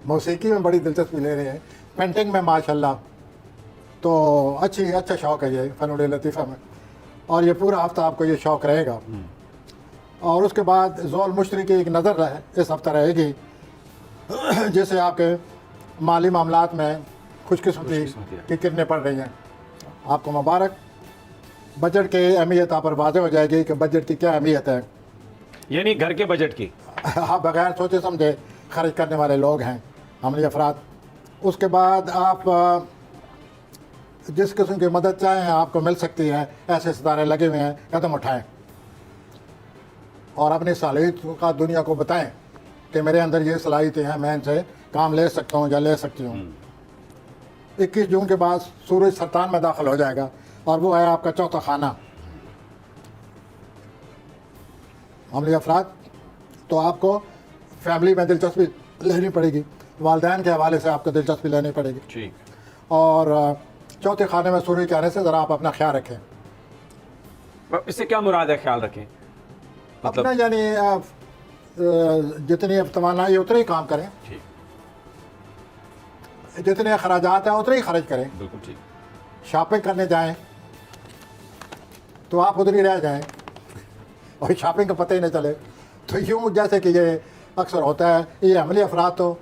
موسیقی میں بڑی دلچسپی لے رہے ہیں, پینٹنگ میں ماشاءاللہ, تو اچھا شوق ہے یہ فنون لطیفہ میں, اور یہ پورا ہفتہ آپ کو یہ شوق رہے گا. اور اس کے بعد ذوال مشتری کی ایک نظر اس ہفتہ رہے گی, جس سے آپ کے مالی معاملات میں خوش قسمتی کی کرنیں پڑ رہی ہیں. آپ کو مبارک. بجٹ کی اہمیت آپ پر واضح ہو جائے گی کہ بجٹ کی کیا اہمیت ہے, یعنی گھر کے بجٹ کی. آپ بغیر سوچے سمجھے خرچ کرنے والے لوگ ہیں, عملی افراد. اس کے بعد آپ جس قسم کی مدد چاہیں آپ کو مل سکتی ہے, ایسے ستارے لگے ہوئے ہیں, قدم اٹھائیں اور اپنی صلاحیت کا دنیا کو بتائیں کہ میرے اندر یہ صلاحیتیں ہیں, میں ان سے کام لے سکتا ہوں یا لے سکتی ہوں. 21 جون کے بعد سورج سرطان میں داخل ہو جائے گا, اور وہ ہے آپ کا چوتھا خانہ. عملی افراد, تو آپ کو فیملی میں دلچسپی لینی پڑے گی, والدین کے حوالے سے آپ کو دلچسپی لینی پڑے گی. ٹھیک. اور چوتھے خانے میں سورج کے آنے سے ذرا آپ اپنا خیال رکھیں. اس سے کیا مراد ہے خیال رکھیں؟ اپنا یعنی جتنی توانائی اتنے ہی کام کریں, جتنے اخراجات ہیں اتنے ہی خرچ کریں. بالکل ٹھیک. شاپنگ کرنے جائیں تو آپ ادھر ہی رہ جائیں اور شاپنگ کا پتہ ہی نہ چلے. تو یوں جیسے کہ یہ اکثر ہوتا ہے, یہ عملی افراد تو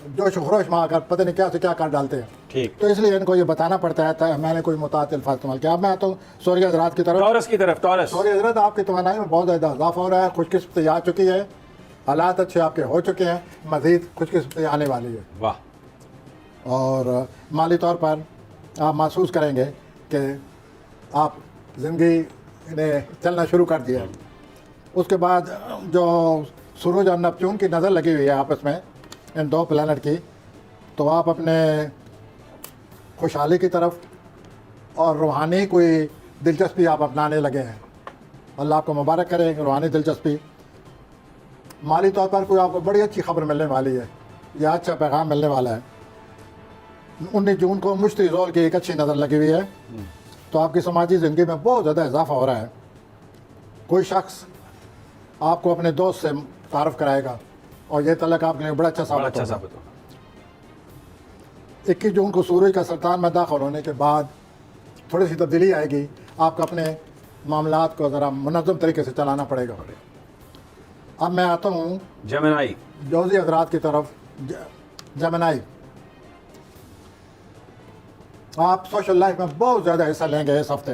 جوش و خروش میں آ کر پتہ نہیں کیا سے کیا کر ڈالتے ہیں. ٹھیک. تو اس لیے ان کو یہ بتانا پڑتا ہے. میں نے کوئی متعدد الفاظ استعمال کیا. اب میں آتا ہوں سوریہ حضرات کی طرف. ٹورس. سوریہ حضرات, آپ کی توانائی میں بہت زیادہ اضافہ ہو رہا ہے, خوش قسمتی آ چکی ہے, حالات اچھے آپ کے ہو چکے ہیں, مزید خوش قسمتی آنے والی ہے. واہ. اور مالی طور پر آپ محسوس کریں گے کہ آپ زندگی نے چلنا شروع کر دیا. اس کے بعد جو سورج اور نیپچون کی نظر لگی ہوئی ہے آپس میں, ان دو پلانٹ کی, تو آپ اپنے خوشحالی کی طرف اور روحانی کوئی دلچسپی آپ اپنانے لگے ہیں. اللہ آپ کو مبارک کرے. روحانی دلچسپی, مالی طور پر کوئی آپ کو بڑی اچھی خبر ملنے والی ہے یا اچھا پیغام ملنے والا ہے. 19 جون کو مشتری ذوال کی ایک اچھی نظر لگی ہوئی ہے, تو آپ کی سماجی زندگی میں بہت زیادہ اضافہ ہو رہا ہے. کوئی شخص آپ کو اپنے دوست سے تعارف کرائے گا اور یہ تعلق آپ کے لیے بڑا اچھا ثابت ہوگا. 21 جون کو سورج کا سرطان میں داخل ہونے کے بعد تھوڑی سی تبدیلی آئے گی. آپ کو اپنے معاملات کو ذرا منظم طریقے سے چلانا پڑے گا. اب میں آتا ہوں جمنائی. جوزی حضرات کی طرف. جمنائی, آپ سوشل لائف میں بہت زیادہ حصہ لیں گے اس ہفتے.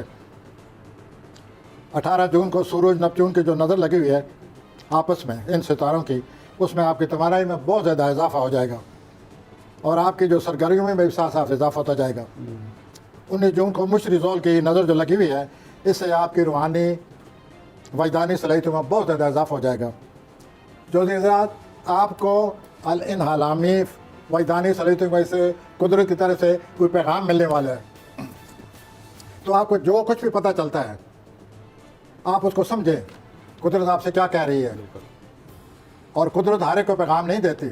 18 جون کو سورج نیپچون کی جو نظر لگی ہوئی ہے آپس میں ان ستاروں کی, اس میں آپ کی توانائی میں بہت زیادہ اضافہ ہو جائے گا, اور آپ کی جو سرگرمیوں میں بھی ساتھ ساتھ اضافہ ہوتا جائے گا. 19 جون کو مشتری ذوال کی نظر جو لگی ہوئی ہے, اس سے آپ کی روحانی وجدانی صلاحیتوں میں بہت زیادہ اضافہ ہو جائے گا. جو حضرات, آپ کو الانحلامی وجدانی صلاحیتوں میں سے قدرت کی طرف سے کوئی پیغام ملنے والا ہے, تو آپ کو جو کچھ بھی پتہ چلتا ہے آپ اس کو سمجھیں. قدرت آپ سے کیا کہہ رہی ہے, اور قدرت ہر ایک کو پیغام نہیں دیتی,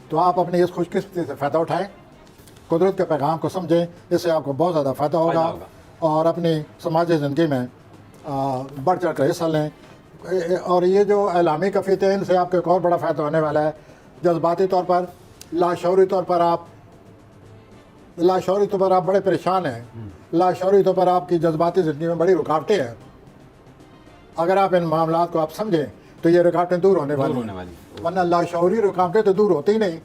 تو آپ اپنی اس خوش قسمتی سے فائدہ اٹھائیں, قدرت کے پیغام کو سمجھیں. اس سے آپ کو بہت زیادہ فائدہ ہوگا, اور اپنی سماجی زندگی میں بڑھ چڑھ کر حصہ لیں. اور یہ جو اعلامی کفیتیں, ان سے آپ کو ایک اور بڑا فائدہ ہونے والا ہے. جذباتی طور پر, لاشعوری طور پر آپ بڑے پریشان ہیں. لاشعوری طور پر آپ کی جذباتی زندگی میں بڑی رکاوٹیں ہیں. اگر آپ ان معاملات کو آپ سمجھیں تو یہ رکاوٹیں دور ہونے والی ہیں, ورنہ لاشعوری رکاوٹیں تو دور ہوتی ہی نہیں.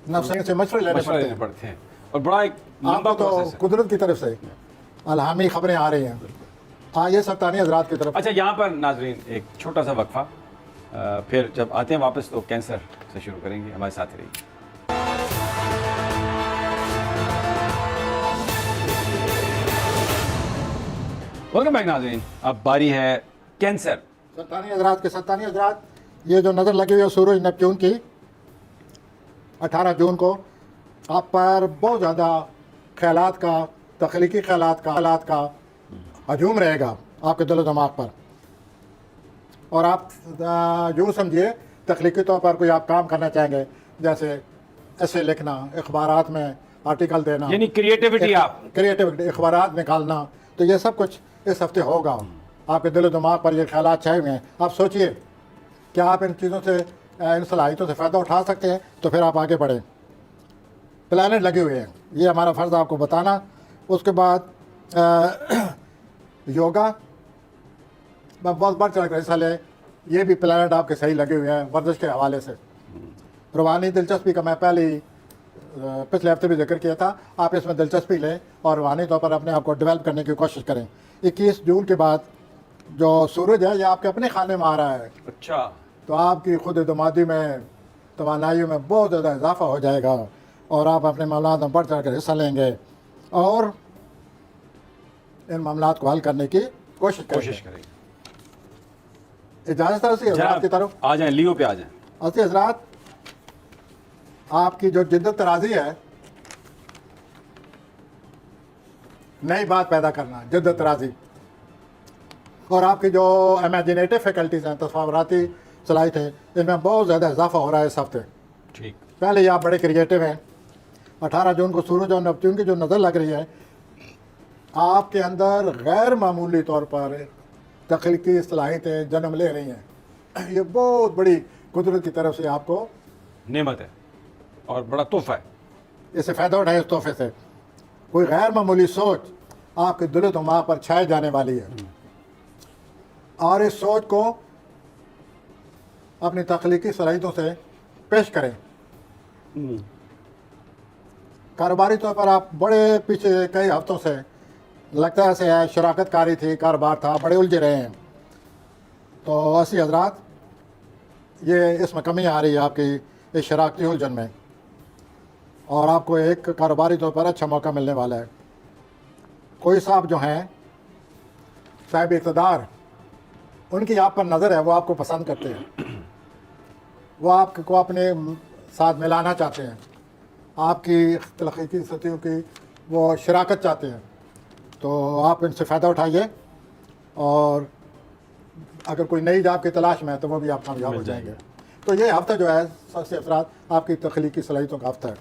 نفس سے مشورے لینے پڑتے ہیں, اور بڑا ایک آپ کو تو قدرت کی طرف سے الہامی خبریں آ رہی ہیں. ہاں, یہ سرطانی حضرات کی طرف. اچھا, یہاں پر ناظرین ایک چھوٹا سا وقفہ, پھر جب آتے ہیں واپس تو کینسر سے شروع کریں گے. ہمارے ساتھ رہیے. ویلکم بیک ناظرین. اب باری ہے کینسر. سرطانی حضرات, یہ جو نظر لگی ہوئی ہے سورج نیپچون کی 18 جون کو, آپ پر بہت زیادہ خیالات کا, تخلیقی خیالات کا ہجوم رہے گا آپ کے دل و دماغ پر. اور آپ یوں سمجھیے تخلیقی طور پر کوئی آپ کام کرنا چاہیں گے, جیسے ایسے لکھنا, اخبارات میں آرٹیکل دینا, یعنی کریٹیوٹی, اخبارات نکالنا, تو یہ سب کچھ اس ہفتے ہوگا. آپ کے دل و دماغ پر یہ خیالات چھائے ہوئے ہیں. آپ سوچئے کہ آپ ان چیزوں سے इन सलाहियतों से फ़ायदा उठा सकते हैं तो फिर आप आगे बढ़ें। प्लानट लगे हुए हैं, ये हमारा फ़र्ज़ आपको बताना। उसके बाद योगा में बहुत बढ़ चढ़ कर हिस्सा लें, ये भी प्लानट आपके सही लगे हुए हैं वर्जिश के हवाले से। रूहानी दिलचस्पी का मैं पहले ही पिछले हफ्ते भी जिक्र किया था, आप इसमें दिलचस्पी लें और रूहानी तौर पर अपने आप को डेवलप करने की कोशिश करें। 21 जून के बाद जो सूरज है ये आपके अपने खाने में आ रहा है, अच्छा, तो आपकी खुद एतमादी में, तवानाइयों में बहुत ज़्यादा इजाफा हो जाएगा और आप अपने मामलात में बढ़ चढ़ कर हिस्सा लेंगे और इन मामलात को हल करने की कोशिश करेंगे। इजाज़त है हज़रात की तरफ। आ जाएं, लियो पे आ जाएं। असली हज़रात, आपकी जो जिद्दत तराजी है, नई बात पैदा करना, जिद्दत तराजी, और आपकी जो इमेजिनेटिव फैकल्टीज़ हैं, तस्वुराती सलाहियतें, इनमें बहुत ज़्यादा इजाफा हो रहा है इस हफ्ते। ठीक, पहले ही आप बड़े क्रिएटिव हैं। 18 जून को सूरज और नेपच्यून की जो नज़र लग रही है, आपके अंदर गैर मामूली तौर पर तख्लीकी सलाहियतें जन्म ले रही हैं। ये बहुत बड़ी कुदरत की तरफ से आपको नेमत है और बड़ा तोहफा है। इससे फ़ायदा उठाए इस तोहफे से। कोई गैर मामूली सोच आपके दिल दिमाग पर छाए जाने वाली है और इस सोच को अपनी तख्लीकी सलाहियतों से पेश करें। कारोबारी तौर पर आप बड़े पीछे कई हफ्तों से लगता है ऐसे है, शराकत कारी थी, कारोबार था, बड़े उलझे रहे हैं। तो ऐसी हजरात, ये इसमें कमी आ रही है आपकी इस शराकती उलझन में और आपको एक कारोबारी तौर पर अच्छा मौका मिलने वाला है। कोई साहब जो हैं साहिब इक़्तिदार, उनकी आप पर नज़र है, वो आपको पसंद करते हैं, वो आपको अपने साथ मिलाना चाहते हैं, आपकी तख्लीकी सतहों की वो शराकत चाहते हैं। तो आप इनसे फ़ायदा उठाइए और अगर कोई नई जॉब की तलाश में है तो वो भी आप कामयाब हो जाएंगे। तो ये हफ्ता जो है सबसे अफराद आपकी तख्लीकी सलाहियतों का हफ्ता है।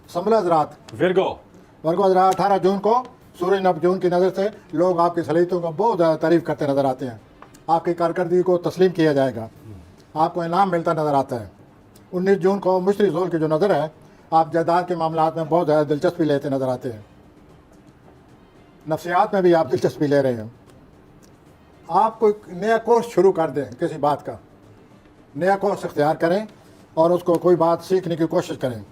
संभल हज़रात, विर्गो हज़रात, 18 जून को सूरज नेपच्यून की नज़र से लोग आपकी सलाहियतों का बहुत ज़्यादा तारीफ़ करते नज़र आते हैं। आपकी कारकर्दगी को तस्लीम किया जाएगा, आपको इनाम मिलता नज़र आता है। 19 जून को मुश्तरी ज़ोल की जो नज़र है, आप जायदाद के मामलात में बहुत ज़्यादा दिलचस्पी लेते नज़र आते हैं। नफ्सियात में भी आप दिलचस्पी ले रहे हैं। आप कोई नया कोर्स शुरू कर दें, किसी बात का नया कोर्स इख्तियार करें और उसको कोई बात सीखने की कोशिश करें।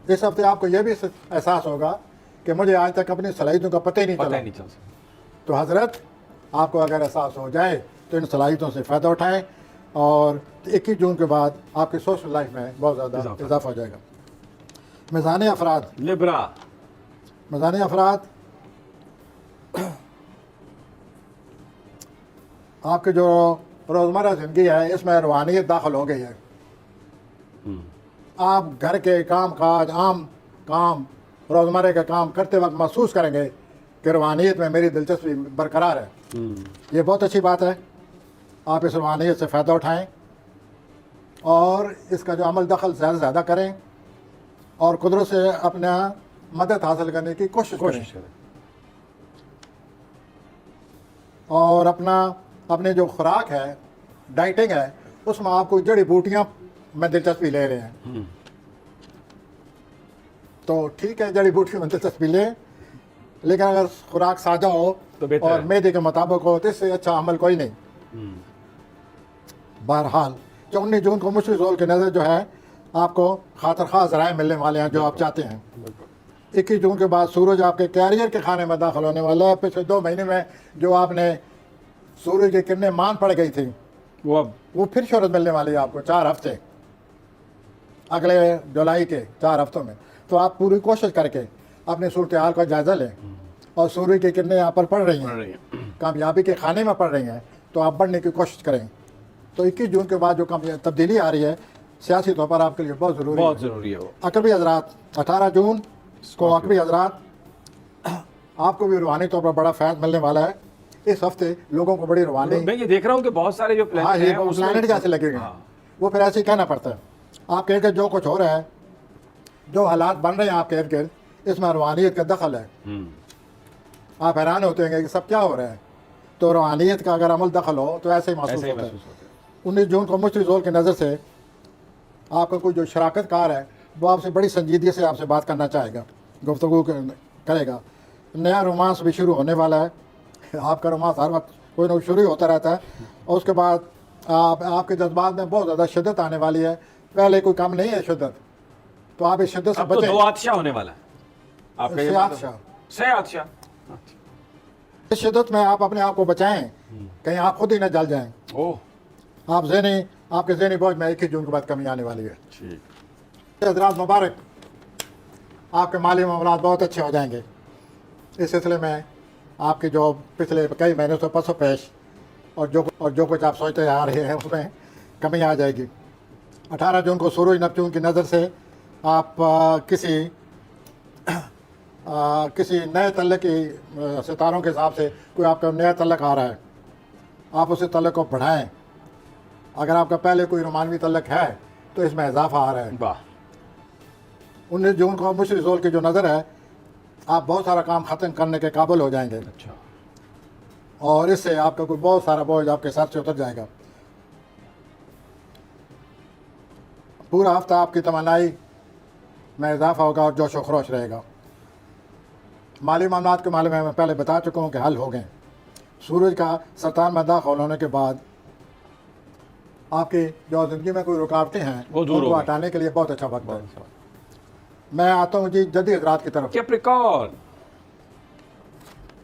इस हफ्ते आपको यह भी एहसास होगा कि मुझे आज तक अपनी सलाहियतों का पता ही नहीं चला। तो हज़रत, आपको अगर एहसास हो जाए तो इन सलाहियतों से फ़ायदा उठाएं और 21 जून के बाद आपकी सोशल लाइफ में बहुत ज़्यादा इजाफा हो जाएगा। मिज़ान अफराद, लिब्रा, मिज़ान अफराद, आपकी जो रोज़मर्रा ज़िंदगी है इसमें रूहानियत दाखिल हो गई है। आप घर के काम काज, आम काम, रोज़मर्रा का काम करते वक्त महसूस करेंगे कि रूहानियत में मेरी दिलचस्पी बरकरार है। ये बहुत अच्छी बात है। आप इस रूहानियत से फ़ायदा उठाएं और इसका जो अमल दखल ज़्यादा से ज़्यादा करें और कुदरत से अपना मदद हासिल करने की कोशिश करें और अपने जो खुराक है, डाइटिंग है, उसमें आपको जड़ी बूटियाँ में दिलचस्पी ले रहे हैं तो ठीक है, जड़ी बूटियों में दिलचस्पी लें, लेकिन अगर खुराक साझा हो तो और मैदे के मुताबिक हो तो इससे अच्छा अमल कोई नहीं। बहरहाल 19 जून को मुश्किल ज़ोल की नज़र जो है, आपको खातर खास राय मिलने वाले हैं जो आप चाहते हैं। 21 जून के बाद सूरज आपके कैरियर के खाने में दाखिल होने वाला है। पिछले 2 महीने में जो आपने सूरज की किरणें मान पड़ गई थी, वो फिर शोहरत मिलने वाली है आपको 4 हफ्ते, अगले जुलाई के 4 हफ्तों में। तो आप पूरी कोशिश करके अपनी सूरत हाल का जायज़ा लें और सूरज की किरणें यहाँ पर पड़ रही हैं, कामयाबी के खाने में पड़ रही हैं, तो आप बढ़ने की कोशिश करें। तो 21 जून के बाद जो तब्दीली आ रही है सियासी तौर पर आपके लिए बहुत ज़रूरी है। वो अकबरी हज़रात, 18 जून को अकबरी हज़रात, आपको भी रूहानी तौर पर बड़ा फैज़ मिलने वाला है। इस हफ्ते लोगों को बड़ी रूहानी, मैं ये देख रहा हूँ कि बहुत सारे जो प्लान हैं वो प्लानट जैसे लगेंगे, वो फिर ऐसे ही कहना पड़ता है। आपके इर्द गिर्द जो कुछ हो रहा है, जो हालात बन रहे हैं आपके इर्द गिर्द, इसमें रूहानियत का दखल है। आप हैरान होते हैं कि सब क्या हो रहा है। तो रूहानियत का अगर अमल दखल हो तो ऐसे ही महसूस होता है। 19 जून को मुश्तरी ज़ोल की नज़र से आपका कोई जो शराकत कार है वो आपसे बड़ी संजीदगी से आपसे बात करना चाहेगा, गुफ्तगू करेगा। नया रोमांस भी शुरू होने वाला है। आपका रोमांस हर वक्त कोई ना कोई शुरू ही होता रहता है, और उसके बाद आपके जज्बात में बहुत ज़्यादा शिद्दत आने वाली है। पहले कोई कम नहीं है शिद्दत, तो आप इस शिद्दत से अब तो बचें। 2 हादसा होने वाला है आपका ये हादसा। से हादसा। इस शिद्दत में आप अपने आप को बचाएं, कहीं आप खुद ही न जल जाएं। ओह आपके ज़हनी बोझ में 21 जून के बाद कमी आने वाली है। ठीक। हज़रात मुबारक, आपके माली मामलात बहुत अच्छे हो जाएंगे। इस सिलसिले में आपकी जो पिछले कई महीनों से पसो पेश और जो कुछ आप सोचते आ रहे हैं उसमें कमी आ जाएगी। 18 जून को सूरज नपच्यून की नज़र से आप किसी नए तल्लक की सितारों के हिसाब से कोई आपका नया तल्लक आ रहा है, आप उस तल्लक को बढ़ाएं। अगर आपका पहले कोई रोमानवी तल्लक है तो इसमें इजाफा आ रहा है। वाह। 19 जून को मुश्तरी ज़ोल की जो नज़र है, आप बहुत सारा काम ख़त्म करने के काबिल हो जाएंगे, अच्छा। और इससे आपका कोई बहुत सारा बोझ आपके सर से उतर जाएगा। पूरा हफ्ता आपकी तमन्नाई में इजाफा होगा और जोश व खरोश रहेगा। माली मामलात के मामले में मैं पहले बता चुका हूँ कि हल हो गए। सूरज का सरतान में दाखिल होने के बाद आपकी जो ज़िंदगी में कोई रुकावटें हैं वो दूर उनको हो गई। हटाने के लिए बहुत अच्छा वक्त है। मैं आता हूँ जी जद्दी हजरात की तरफ। कैप्रिकॉर्न,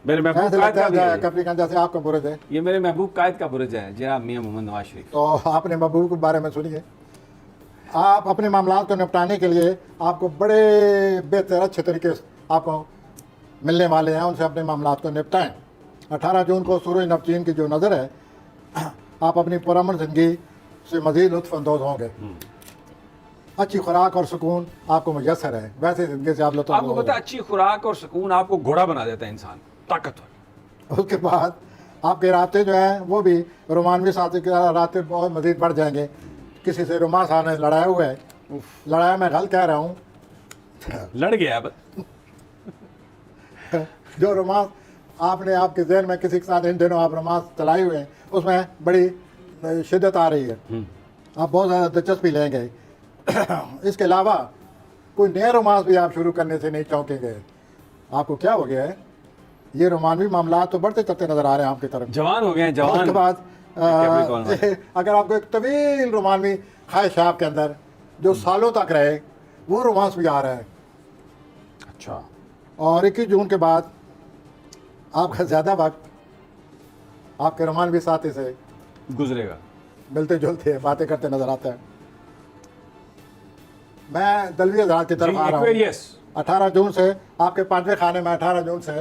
मेरे महबूब ऐसे कायद लगता का भी है है। कैप्रिकॉर्न जैसे आपका बुरज है, ये मेरे महबूब कायद का बुरज है, जनाब मियां मोहम्मद नवाज शरीफ। तो आपने महबूब के बारे में सुनिए। आप अपने मामलात को निपटाने के लिए आपको बड़े बेहतर अच्छे तरीके से आपको मिलने वाले हैं, उनसे अपने मामलात को निपटाएं। 18 जून को सूरज नपचीन की जो नज़र है, आप अपनी पुरअमन ज़िंदगी से मज़ीद लुत्फ़अंदोज़ होंगे। अच्छी खुराक और सुकून आपको मुयसर है, वैसे ज़िंदगी से आप आपको लुत्फ़अंदोज़ पता है, अच्छी खुराक और सुकून आपको घोड़ा बना देता है, इंसान ताकतवर। होंगे। उसके बाद आपके रास्ते जो हैं वो भी रोमानवी साथी के रास्ते बहुत मज़ीद बढ़ जाएंगे। किसी से रोमांस आने लड़ाया हुआ है, लड़ाया मैं गलत कह रहा हूँ, लड़ गया अब। जो रोमांस आपने आपके जहन में किसी के साथ इन दिनों आप रोमांस चलाए हुए हैं उसमें बड़ी शिद्दत आ रही है, आप बहुत ज़्यादा दिलचस्पी लेंगे। इसके अलावा कोई नया रोमांस भी आप शुरू करने से नहीं चौंकेंगे। आपको क्या हो गया है, ये रोमानवी मामला तो बढ़ते चलते नज़र आ रहे हैं आपकी तरफ। जवान हो गए हैं, जवान। उसके बाद कैप्रिकॉर्न अगर आपको एक तवील रोमानवी ख्वाहिश है आपके अंदर जो सालों तक रहे, वो रोमांस भी आ रहा है। अच्छा। और 21 जून के बाद आपका ज़्यादा वक्त आपके रोमानवी साथी से गुजरेगा। मिलते जुलते बातें करते नजर आता है। मैं दलवी हज़रात की तरफ आ रहा हूँ। एक्वेरियस 18 जून से आपके पांचवें खाने में 18 जून से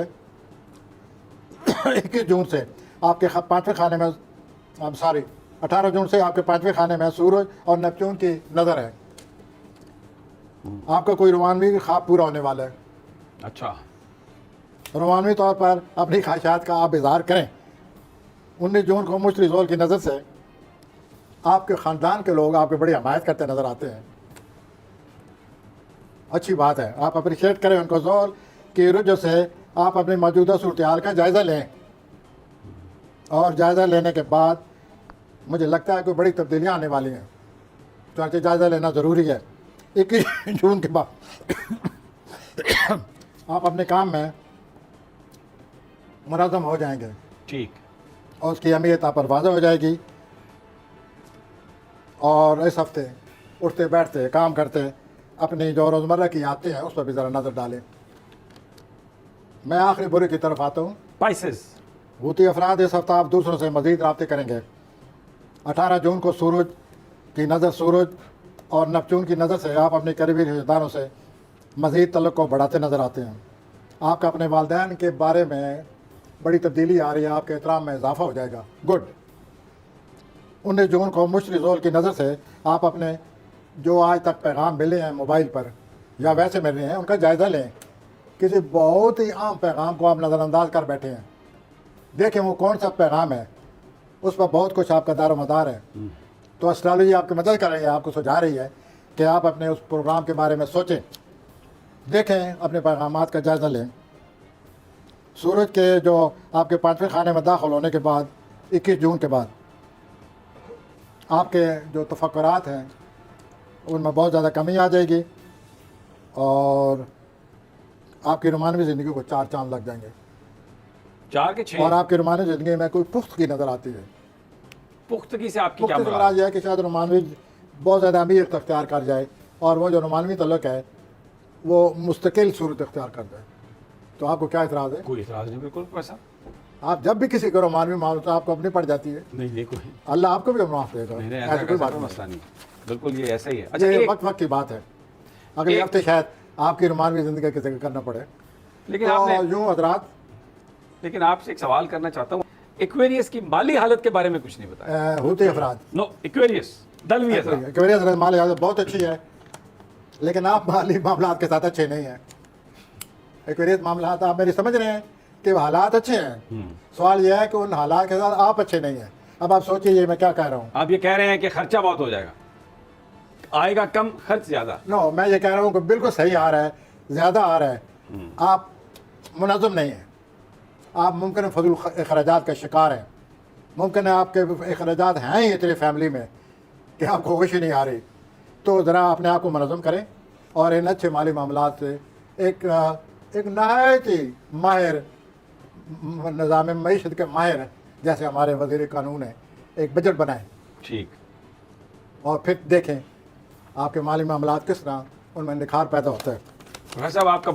21 जून से आपके पांचवें खाने में 18 जून से आपके पांचवें खाने में सूरज और नेपच्यून की नज़र है। आपका कोई रोमानवी ख्वाब पूरा होने वाला है। अच्छा। रोमानवी तौर पर अपनी ख्वाहिशात का आप इजहार करें। 19 जून को मुश्तरी ज़ोल की नज़र से आपके ख़ानदान के लोग आपकी बड़ी हमायत करते नज़र आते हैं। अच्छी बात है, आप अप्रिशिएट करें उनको। ज़ोल की रुजू से आप अपनी मौजूदा सूरत हाल का जायज़ा लें, और जायज़ा लेने के बाद मुझे लगता है कोई बड़ी तब्दीलियाँ आने वाली हैं, तो जायज़ा लेना ज़रूरी है। 21 जून के बाद आप अपने काम में मुनज़्ज़म हो जाएंगे ठीक। और उसकी अहमियत आप पर वाज़ह हो जाएगी। और इस हफ्ते उठते बैठते काम करते अपनी जो रोज़मर्रा की आदतें हैं उस पर भी ज़रा नज़र डालें। मैं आखिरी बुरे की तरफ आता हूँ। स्पाइसेस हूती अफराद इस हफ्ता आप दूसरों से मज़ीद राब्ते करेंगे। 18 जून को सूरज की नज़र, सूरज और नेपच्यून की नज़र से आप अपने करीबी रिश्तेदारों से मज़ीद तल्लुक़ को बढ़ाते नज़र आते हैं। आपका अपने वालिदैन के बारे में बड़ी तब्दीली आ रही है, आपके एहतराम में इजाफा हो जाएगा। गुड। 19 जून को मुश्तरी ज़ोल की नज़र से आप अपने जो आज तक पैगाम मिले हैं मोबाइल पर या वैसे मिल रहे हैं उनका जायज़ा लें। किसी बहुत ही आम पैगाम को आप नज़रअंदाज कर बैठे हैं, देखें वो कौन सा पैगाम है, उस पर बहुत कुछ आपका दारो मदार है। तो एस्ट्रोलॉजी आपकी मदद कर रही है, आपको सुझा रही है कि आप अपने उस प्रोग्राम के बारे में सोचें, देखें, अपने पैगामात का जायज़ा लें। सूरज के जो आपके पांचवें खाने में दाखिल होने के बाद 21 जून के बाद آپ کے جو تفکرات ہیں ان میں بہت زیادہ کمی آ جائے گی اور آپ کی رومانوی زندگی کو 4 چاند لگ جائیں گے 4 کے 6 اور آپ کی رومانوی زندگی میں کوئی پختگی نظر آتی ہے. پختگی سے آپ کی کیا پختگی مراد مراد یہ ہے کہ شاید رومانوی بہت زیادہ امیر اختیار کر جائے اور وہ جو رومانوی تعلق ہے وہ مستقل صورت اختیار کر جائے. تو آپ کو کیا اعتراض ہے؟ کوئی اعتراض نہیں بالکل ویسا آپ جب بھی کسی کو رومانوی معاملہ آپ کو اپنی پڑ جاتی ہے نہیں یہ کوئی اللہ آپ کو بھی معاف دے گا. نہیں نہیں ایسی کوئی بات کوئی نہیں. مسئلہ نہیں بالکل یہ ایسا ہی ہے. اچھا یہ ایک وقت وقت کی بات ہے. اگلے ہفتے شاید آپ کی رومانوی زندگی کا ذکر کرنا پڑے. لیکن آپ نے تو یوں حضرات لیکن آپ سے ایک سوال کرنا چاہتا ہوں ایکویریس کی مالی حالت کے بارے میں کچھ نہیں بتایا. ہوتے افراد نو ایکویریس دلوی حضرات کہ میری حضرت مالی حالت بہت اچھی ہے لیکن آپ مالی معاملات کے ساتھ اچھے نہیں ہیں. ایکویریت معاملات آپ میری سمجھ رہے ہیں کہ وہ حالات اچھے ہیں. سوال یہ ہے کہ ان حالات کے ساتھ آپ اچھے نہیں ہیں. اب آپ سوچیے یہ میں کیا کہہ رہا ہوں. آپ یہ کہہ رہے ہیں کہ خرچہ بہت ہو جائے گا آئے گا کم خرچ زیادہ. نو میں یہ کہہ رہا ہوں کہ بالکل صحیح آ رہا ہے زیادہ آ رہا ہے. آپ منظم نہیں ہیں. آپ ممکن ہے فضول اخراجات کا شکار ہیں. ممکن ہے آپ کے اخراجات ہیں ہی اتنے فیملی میں کہ آپ کو ہوش ہی نہیں آ رہی. تو ذرا اپنے آپ کو منظم کریں اور ان اچھے مالی معاملات سے ایک نہایت ہی ماہر نظام معیشت کے ماہر جیسے ہمارے وزیر قانون ہیں ایک بجٹ بنائیں ٹھیک اور پھر دیکھیں آپ کے مالی معاملات کس طرح ان میں نکھار پیدا ہوتا ہے. پروفیسر صاحب آپ کا